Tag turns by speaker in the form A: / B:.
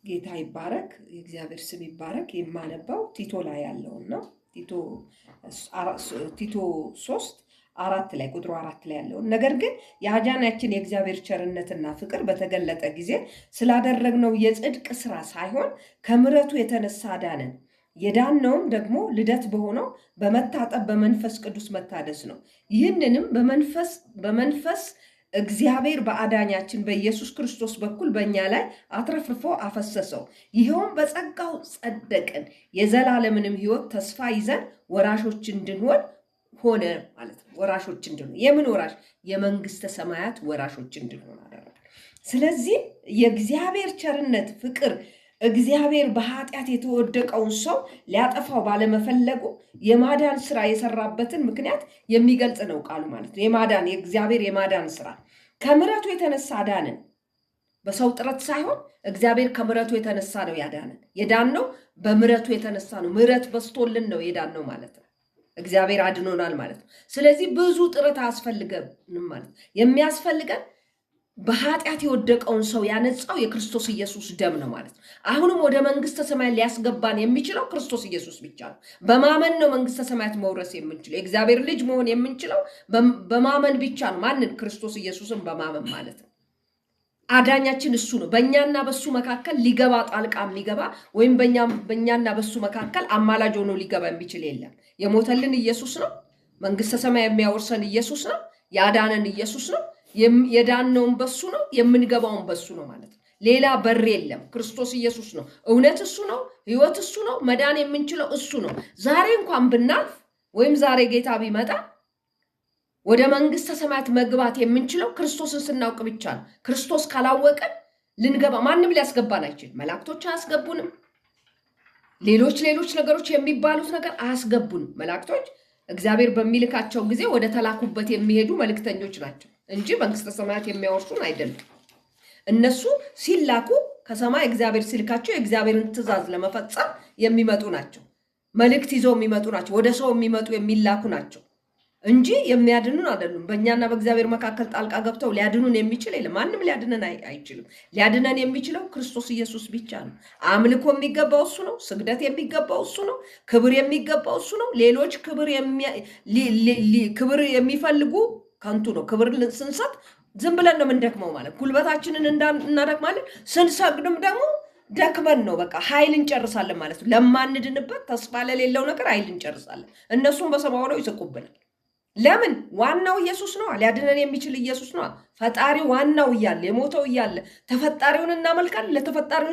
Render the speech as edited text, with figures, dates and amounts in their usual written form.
A: ጌታ ይባረክ የእግዚአብሔር ስም ይባረክ። የማነባው ቲቶ ላይ ያለው ነው። ቲቶ 3:4 ላይ ቁጥሩ 4 ላይ ያለው ነገር ግን የአዳኛችን የእግዚአብሔር ቸርነትና ፍቅር በተገለጠ ጊዜ ስላደረግነው የጽድቅ ስራ ሳይሆን ከምሕረቱ የተነሳ አዳነን። የዳነውም ደግሞ ልደት በሆነው በመታጠብ በመንፈስ ቅዱስ መታደስ ነው። ይህንንም በመንፈስ እግዚአብሔር በአዳኛችን በኢየሱስ ክርስቶስ በኩል በእኛ ላይ አትረፍርፎ አፈሰሰው። ይኸውም በጸጋው ጸደቅን፣ የዘላለምንም ሕይወት ተስፋ ይዘን ወራሾች እንድንሆን ሆነ ማለት ነው። ወራሾች እንድንሆን የምን ወራሽ? የመንግስተ ሰማያት ወራሾች እንድንሆን አደረገ። ስለዚህ የእግዚአብሔር ቸርነት ፍቅር እግዚአብሔር በኃጢአት የተወደቀውን ሰው ሊያጠፋው ባለመፈለጉ የማዳን ስራ የሰራበትን ምክንያት የሚገልጽ ነው ቃሉ ማለት ነው። የእግዚአብሔር የማዳን ስራ ከምሕረቱ የተነሳ አዳነን። በሰው ጥረት ሳይሆን እግዚአብሔር ከምሕረቱ የተነሳ ነው ያዳነን። የዳነው በምሕረቱ የተነሳ ነው። ምሕረት በስቶልን ነው የዳነው ማለት ነው። እግዚአብሔር አድኖናል ማለት ነው። ስለዚህ ብዙ ጥረት አያስፈልገንም ማለት ነው። የሚያስፈልገን በኃጢአት የወደቀውን ሰው ያነጻው የክርስቶስ ኢየሱስ ደም ነው ማለት ነው። አሁንም ወደ መንግስተ ሰማያት ሊያስገባን የሚችለው ክርስቶስ ኢየሱስ ብቻ ነው። በማመን ነው መንግስተ ሰማያት መውረስ የምንችለው። የእግዚአብሔር ልጅ መሆን የምንችለው በማመን ብቻ ነው። ማንን? ክርስቶስ ኢየሱስን በማመን ማለት ነው። አዳኛችን እሱ ነው። በእኛና በሱ መካከል ሊገባ ጣልቃ የሚገባ ወይም በእኛና በሱ መካከል አማላጅ ሆኖ ሊገባ የሚችል የለም። የሞተልን ኢየሱስ ነው። መንግስተ ሰማይ የሚያወርሰን ኢየሱስ ነው። ያዳነን ኢየሱስ ነው። የዳነውን በሱ ነው። የምንገባውን በሱ ነው ማለት ነው። ሌላ በር የለም። ክርስቶስ ኢየሱስ ነው። እውነት እሱ ነው። ህይወት እሱ ነው። መዳን የምንችለው እሱ ነው። ዛሬ እንኳን ብናልፍ ወይም ዛሬ ጌታ ቢመጣ ወደ መንግስተ ሰማያት መግባት የምንችለው ክርስቶስን ስናውቅ ብቻ ነው። ክርስቶስ ካላወቀን ልንገባ ማንም ሊያስገባን አይችልም። መላእክቶች አያስገቡንም። ሌሎች ነገሮች የሚባሉት ነገር አያስገቡንም። መላእክቶች እግዚአብሔር በሚልካቸው ጊዜ ወደ ተላኩበት የሚሄዱ መልእክተኞች ናቸው እንጂ መንግስተ ሰማያት የሚያወርሱን አይደሉም። እነሱ ሲላኩ ከሰማይ እግዚአብሔር ሲልካቸው የእግዚአብሔርን ትእዛዝ ለመፈጸም የሚመጡ ናቸው። መልእክት ይዘው የሚመጡ ናቸው። ወደ ሰው የሚመጡ የሚላኩ ናቸው እንጂ የሚያድኑን አይደሉም። በእኛና በእግዚአብሔር መካከል ጣልቃ ገብተው ሊያድኑን የሚችል የለም። ማንም ሊያድነን አይችልም። ሊያድነን የሚችለው ክርስቶስ ኢየሱስ ብቻ ነው። አምልኮ የሚገባው እሱ ነው። ስግደት የሚገባው እሱ ነው። ክብር የሚገባው እሱ ነው። ሌሎች ክብር የሚፈልጉ ከንቱ ነው። ክብር ስንሰጥ ዝም ብለን ነው የምንደክመው ማለት ጉልበታችንን እናደክማለን። ስንሰግድም ደግሞ ደክመን ነው በቃ ኃይል እንጨርሳለን ማለት ነው። ለማንድንበት ተስፋ ለሌለው ነገር ኃይል እንጨርሳለን። እነሱም በሰማው ነው ይስቁብናል። ለምን? ዋናው ኢየሱስ ነው። ሊያድነን የሚችል ኢየሱስ ነው። ፈጣሪ ዋናው እያለ የሞተው እያለ ተፈጣሪውን እናመልካለን። ለተፈጣሪውን